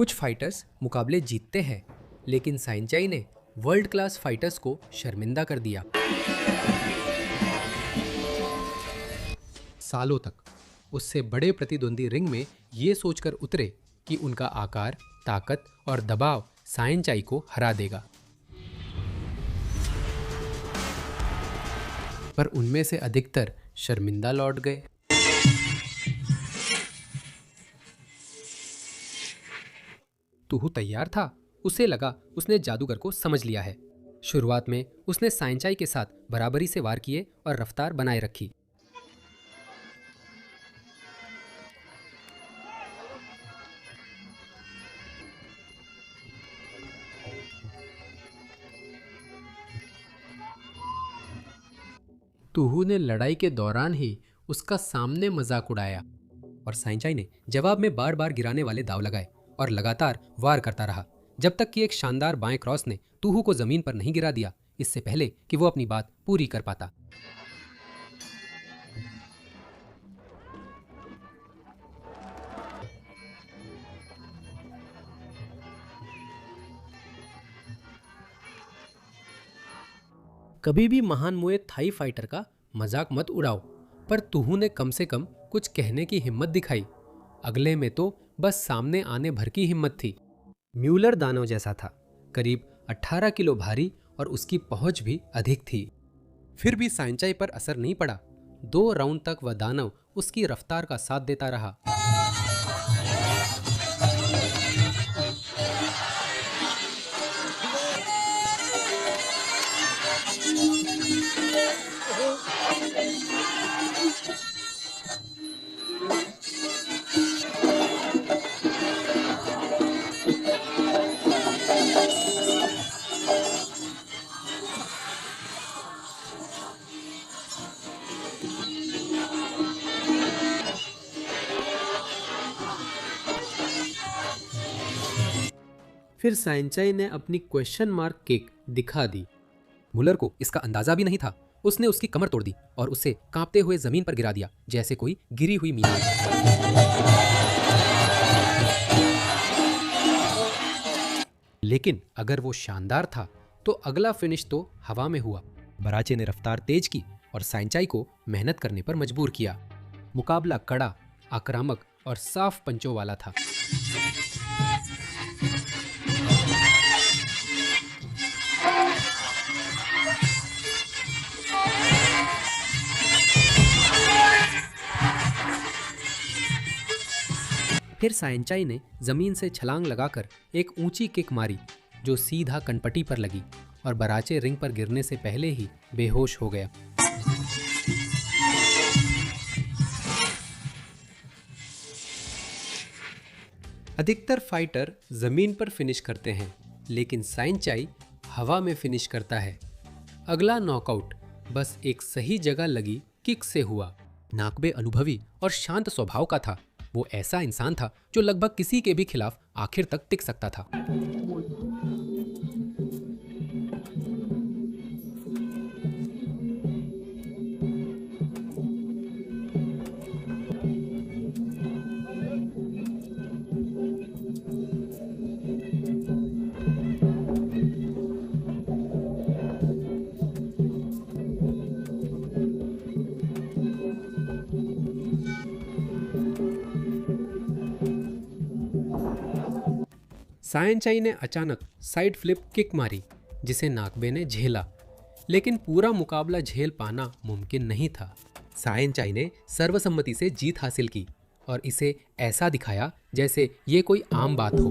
कुछ फाइटर्स मुकाबले जीतते हैं, लेकिन साइंचाई ने वर्ल्ड क्लास फाइटर्स को शर्मिंदा कर दिया। सालों तक उससे बड़े प्रतिद्वंदी रिंग में ये सोचकर उतरे कि उनका आकार, ताकत और दबाव साइंचाई को हरा देगा। पर उनमें से अधिकतर शर्मिंदा लौट गए। तुहु तैयार था। उसे लगा उसने जादूगर को समझ लिया है। शुरुआत में उसने साइंचाई के साथ बराबरी से वार किए और रफ्तार बनाए रखी। तुहु ने लड़ाई के दौरान ही उसका सामने मजाक उड़ाया और साइंचाई ने जवाब में बार बार गिराने वाले दाव लगाए और लगातार वार करता रहा, जब तक कि एक शानदार बाएं क्रॉस ने तुहु को जमीन पर नहीं गिरा दिया, इससे पहले कि वो अपनी बात पूरी कर पाता। कभी भी महान मुए थाई फाइटर का मजाक मत उड़ाओ, पर तुहु ने कम से कम कुछ कहने की हिम्मत दिखाई। अगले में तो बस सामने आने भर की हिम्मत थी। म्यूलर दानव जैसा था, करीब 18 किलो भारी और उसकी पहुंच भी अधिक थी। फिर भी साइंचाई पर असर नहीं पड़ा। 2 राउंड तक वह दानव उसकी रफ्तार का साथ देता रहा। फिर साइंचाई ने अपनी क्वेश्चन मार्क किक दिखा दी। मुलर को इसका अंदाजा भी नहीं था। उसने उसकी कमर तोड़ दी और उसे कांपते हुए जमीन पर गिरा दिया, जैसे कोई गिरी हुई मीनार। लेकिन अगर वो शानदार था तो अगला फिनिश तो हवा में हुआ। बराचे ने रफ्तार तेज की और साइंचाई को मेहनत करने पर मजबूर किया। मुकाबला कड़ा, आक्रामक और साफ पंचों वाला था। फिर साइंचाई ने जमीन से छलांग लगाकर एक ऊंची किक मारी जो सीधा कनपटी पर लगी और बराचे रिंग पर गिरने से पहले ही बेहोश हो गया। अधिकतर फाइटर जमीन पर फिनिश करते हैं, लेकिन साइंचाई हवा में फिनिश करता है। अगला नॉकआउट बस एक सही जगह लगी किक से हुआ। नाकबे अनुभवी और शांत स्वभाव का था। वो ऐसा इंसान था जो लगभग किसी के भी खिलाफ आखिर तक टिक सकता था। साइंचाई ने अचानक साइड फ्लिप किक मारी जिसे नाकबे ने झेला, लेकिन पूरा मुकाबला झेल पाना मुमकिन नहीं था। साइंचाई ने सर्वसम्मति से जीत हासिल की और इसे ऐसा दिखाया जैसे ये कोई आम बात हो।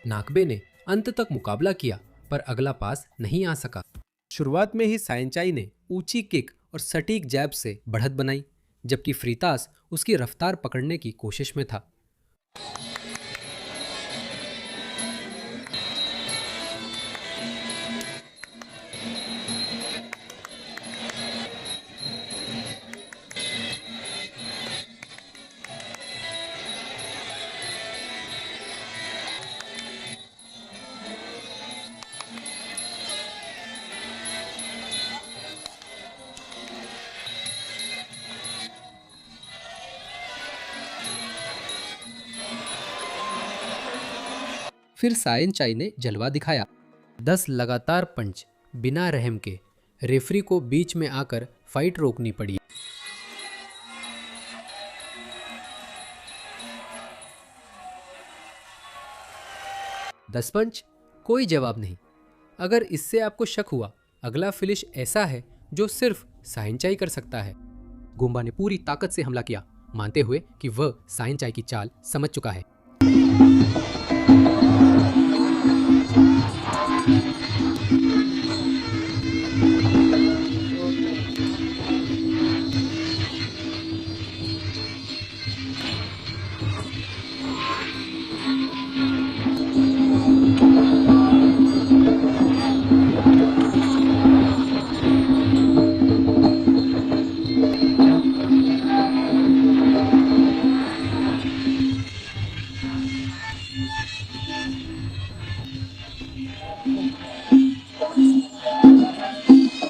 नाकबे ने अंत तक मुकाबला किया पर अगला पास नहीं आ सका। शुरुआत में ही साइंचाई ने ऊंची किक और सटीक जैब से बढ़त बनाई, जबकि फ्रीतास उसकी रफ्तार पकड़ने की कोशिश में था। फिर सायन चाई ने जलवा दिखाया। 10 लगातार पंच बिना रहम के। रेफरी को बीच में आकर फाइट रोकनी पड़ी। 10 पंच, कोई जवाब नहीं। अगर इससे आपको शक हुआ, अगला फिनिश ऐसा है जो सिर्फ सायन चाई कर सकता है। गुम्बा ने पूरी ताकत से हमला किया, मानते हुए कि वह सायन चाई की चाल समझ चुका है।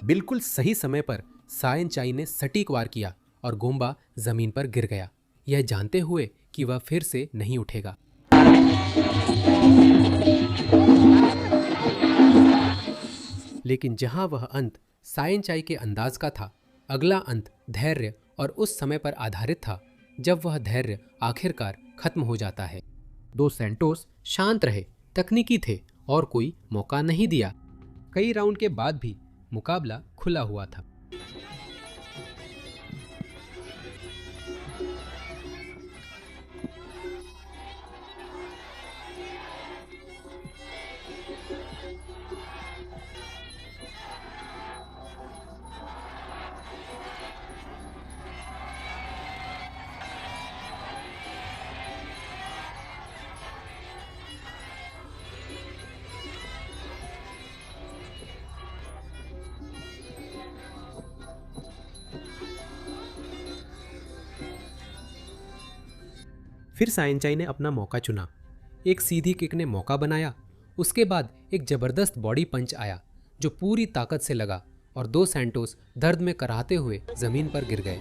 बिल्कुल सही समय पर सायन चाई ने सटीक वार किया और गोम्बा जमीन पर गिर गया, यह जानते हुए कि वह फिर से नहीं उठेगा। लेकिन जहां वह अंत सायन चाई के अंदाज का था, अगला अंत धैर्य और उस समय पर आधारित था जब वह धैर्य आखिरकार खत्म हो जाता है। दो सैंटोस शांत रहे, तकनीकी थे और कोई मौका नहीं दिया। कई राउंड के बाद भी मुकाबला खुला हुआ था। फिर सायन चाई ने अपना मौका चुना। एक सीधी किक ने मौका बनाया। उसके बाद एक जबरदस्त बॉडी पंच आया जो पूरी ताकत से लगा और दो सैंटोस दर्द में कराहते हुए जमीन पर गिर गए।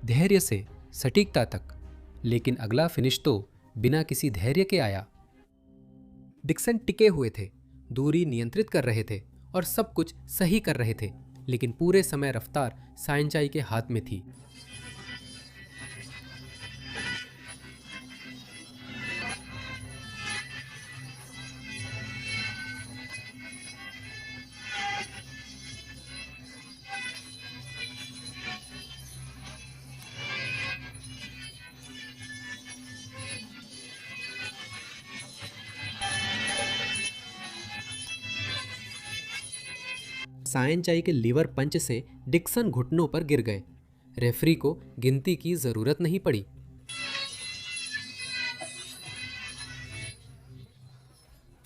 धैर्य से सटीकता तक, लेकिन अगला फिनिश तो बिना किसी धैर्य के आया। डिक्सन टिके हुए थे, दूरी नियंत्रित कर रहे थे और सब कुछ सही कर रहे थे, लेकिन पूरे समय रफ्तार सायन चाई के हाथ में थी। सायन चाई के लीवर पंच से डिक्सन घुटनों पर गिर गए। रेफरी को गिनती की जरूरत नहीं पड़ी।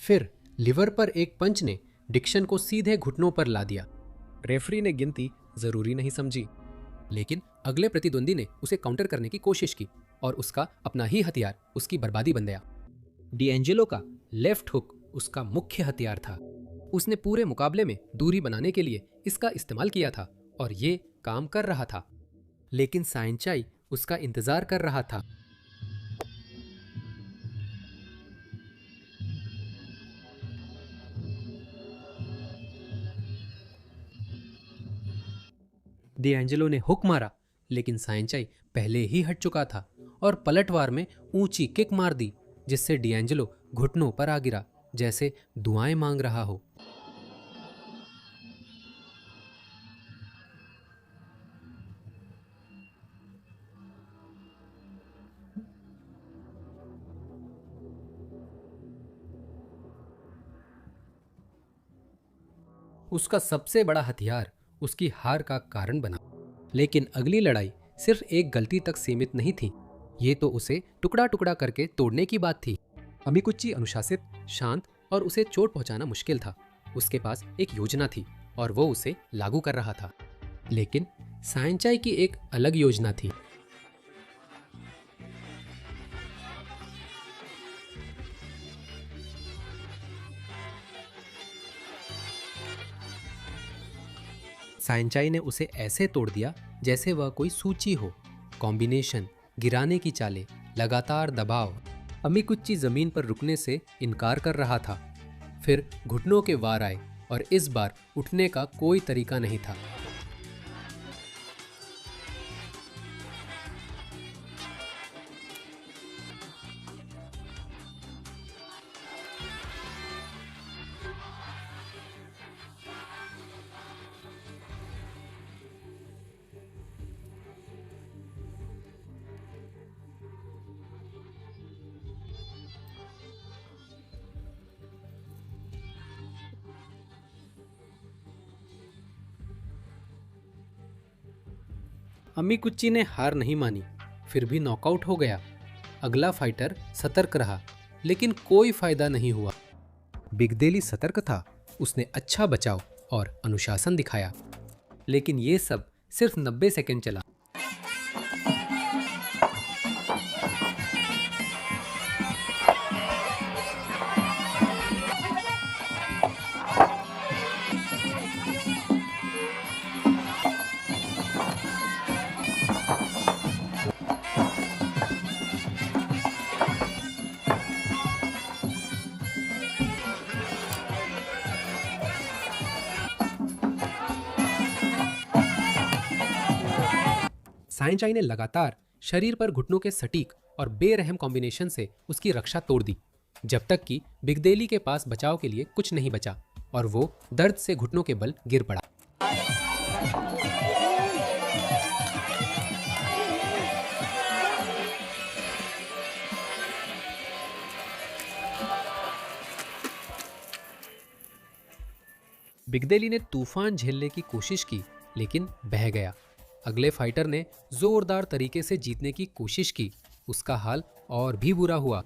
फिर लीवर पर एक पंच ने डिक्सन को सीधे घुटनों पर ला दिया। रेफरी ने गिनती जरूरी नहीं समझी, लेकिन अगले प्रतिद्वंदी ने उसे काउंटर करने की कोशिश की और उसका अपना ही हथियार उसकी बर्बादी बन गया। डिएंजेलो का लेफ्ट हुक उसका मुख्य हथियार था। उसने पूरे मुकाबले में दूरी बनाने के लिए इसका इस्तेमाल किया था और ये काम कर रहा था, लेकिन सायन चाई उसका इंतजार कर रहा था। डिएंजेलो ने हुक मारा, लेकिन सायन चाई पहले ही हट चुका था और पलटवार में ऊंची किक मार दी, जिससे डिएंजेलो घुटनों पर आ गिरा, जैसे दुआएं मांग रहा हो। उसका सबसे बड़ा हथियार उसकी हार का कारण बना। लेकिन अगली लड़ाई सिर्फ एक गलती तक सीमित नहीं थी, ये तो उसे टुकड़ा टुकड़ा करके तोड़ने की बात थी। अमिकुच्ची अनुशासित, शांत और उसे चोट पहुंचाना मुश्किल था। उसके पास एक योजना थी और वो उसे लागू कर रहा था। लेकिन सायन चाई की एक अलग योजना थी। साइंचाई ने उसे ऐसे तोड़ दिया जैसे वह कोई सूची हो। कॉम्बिनेशन, गिराने की चालें, लगातार दबाव। अमिकुच्ची जमीन पर रुकने से इनकार कर रहा था। फिर घुटनों के वार आए और इस बार उठने का कोई तरीका नहीं था। अमिकुच्ची ने हार नहीं मानी, फिर भी नॉकआउट हो गया। अगला फाइटर सतर्क रहा, लेकिन कोई फायदा नहीं हुआ। बिगदेली सतर्क था, उसने अच्छा बचाव और अनुशासन दिखाया, लेकिन ये सब सिर्फ 90 सेकंड चला। साइंचाई ने लगातार शरीर पर घुटनों के सटीक और बेरहम कॉम्बिनेशन से उसकी रक्षा तोड़ दी, जब तक कि बिगदेली के पास बचाव के लिए कुछ नहीं बचा और वो दर्द से घुटनों के बल गिर पड़ा। बिगदेली ने तूफान झेलने की कोशिश की, लेकिन बह गया। अगले फाइटर ने जोरदार तरीके से जीतने की कोशिश की, उसका हाल और भी बुरा हुआ।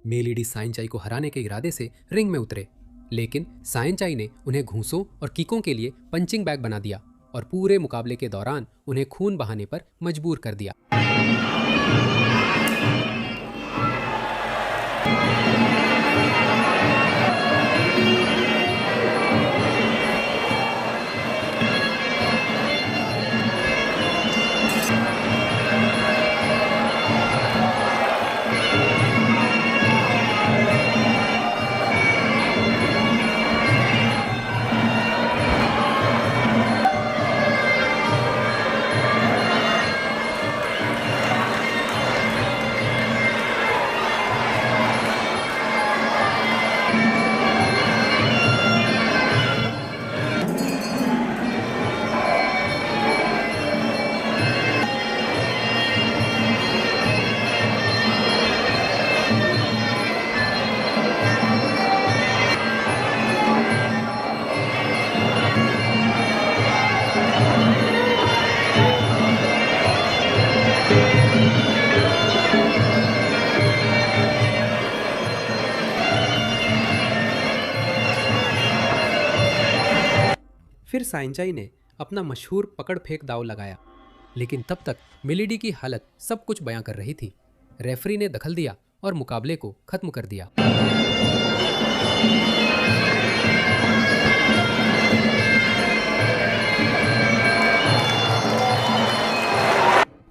मेलिडी साइंचाई को हराने के इरादे से रिंग में उतरे, लेकिन साइंचाई ने उन्हें घूंसों और किकों के लिए पंचिंग बैग बना दिया और पूरे मुकाबले के दौरान उन्हें खून बहाने पर मजबूर कर दिया। फिर साइंचाई ने अपना मशहूर पकड़ फेंक दांव लगाया, लेकिन तब तक मिलिडी की हालत सब कुछ बयां कर रही थी। रेफरी ने दखल दिया और मुकाबले को खत्म कर दिया।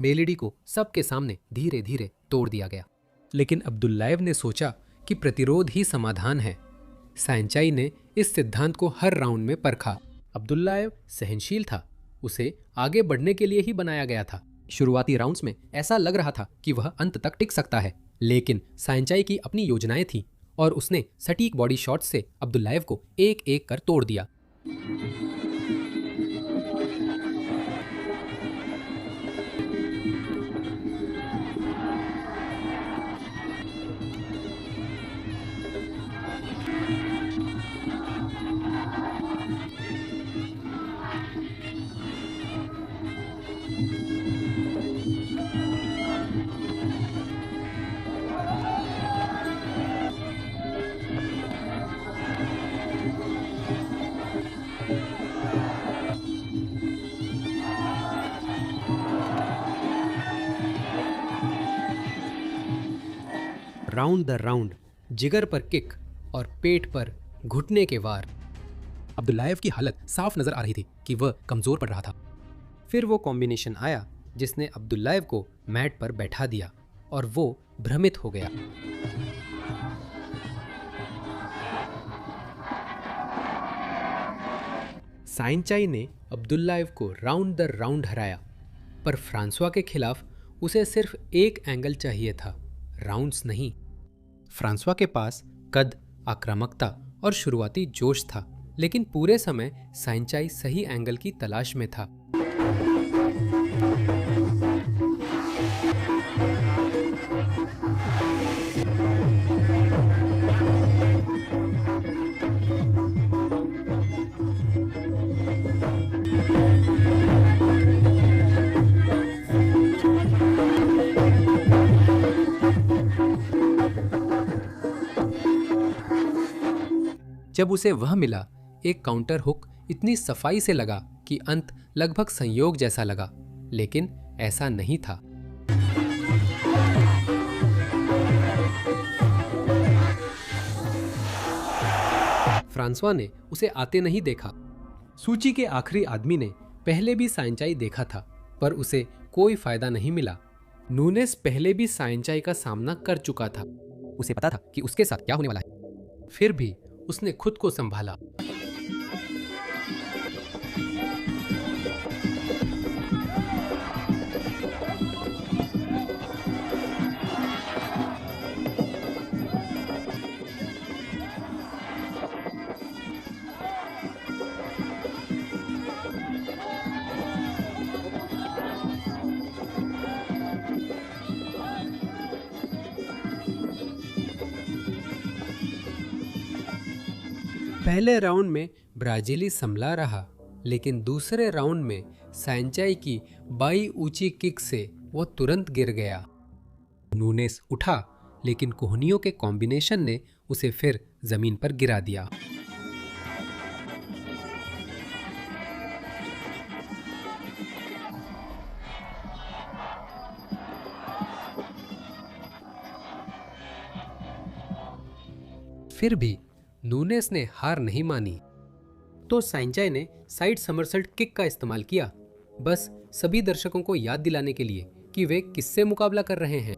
मेलिडी को सबके सामने धीरे धीरे तोड़ दिया गया, लेकिन अब्दुल्लाएव ने सोचा कि प्रतिरोध ही समाधान है। साइंचाई ने इस सिद्धांत को हर राउंड में परखा। अब्दुल्लाएव सहनशील था, उसे आगे बढ़ने के लिए ही बनाया गया था। शुरुआती राउंड्स में ऐसा लग रहा था कि वह अंत तक टिक सकता है, लेकिन साइंचाई की अपनी योजनाएं थीं और उसने सटीक बॉडी शॉट से अब्दुल्लाएव को एक एक कर तोड़ दिया। राउंड द राउंड, जिगर पर किक और पेट पर घुटने के वार। अब्दुल्लाएव की हालत साफ नजर आ रही थी कि वह कमजोर पड़ रहा था। फिर वो कॉम्बिनेशन आया जिसने अब्दुल्लाएव को मैट पर बैठा दिया और वो भ्रमित हो गया। साइंचाई ने अब्दुल्लाएव को राउंड द राउंड हराया, पर फ्रांसवा के खिलाफ उसे सिर्फ एक एंगल चाहिए था, राउंड्स नहीं। फ्रांसवा के पास कद, आक्रामकता और शुरुआती जोश था, लेकिन पूरे समय साइंचाई सही एंगल की तलाश में था। जब उसे वह मिला, एक काउंटर हुक इतनी सफाई से लगा कि अंत लगभग संयोग जैसा लगा, लेकिन ऐसा नहीं था। फ्रांसवा ने उसे आते नहीं देखा। सूची के आखिरी आदमी ने पहले भी साइंचाई देखा था, पर उसे कोई फायदा नहीं मिला। नूनेस पहले भी साइंचाई का सामना कर चुका था, उसे पता था कि उसके साथ क्या होने वाला है। फिर भी उसने खुद को संभाला। पहले राउंड में ब्राजीली संभला रहा, लेकिन दूसरे राउंड में साइंचाई की बाई ऊंची किक से वो तुरंत गिर गया। नूनेस उठा, लेकिन कोहनियों के कॉम्बिनेशन ने उसे फिर जमीन पर गिरा दिया। फिर भी नूनेस ने हार नहीं मानी, तो साइंचाई ने साइड समरसेट किक का इस्तेमाल किया, बस सभी दर्शकों को याद दिलाने के लिए कि वे किससे मुकाबला कर रहे हैं।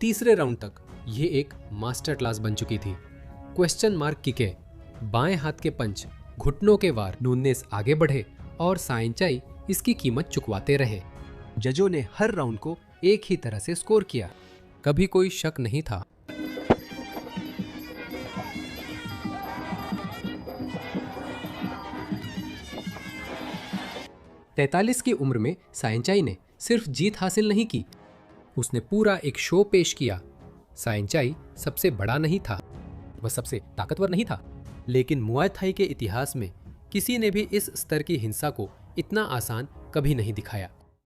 तीसरे राउंड तक ये एक मास्टर क्लास बन चुकी थी। क्वेश्चन मार्क किके, बाएं हाथ के पंच, घुटनों के वार। नूनेस आगे बढ़े और साइंचाई इसकी कीमत चुकवाते रहे। जजों ने हर राउंड को एक ही तरह से स्कोर किया, कभी कोई शक नहीं था। तैतालीस की उम्र में साइंचाई ने सिर्फ जीत हासिल नहीं की, उसने पूरा एक शो पेश किया। साइंचाई सबसे बड़ा नहीं था, वह सबसे ताकतवर नहीं था, लेकिन मुआय थाई के इतिहास में किसी ने भी इस स्तर की हिंसा को इतना आसान कभी नहीं दिखाया।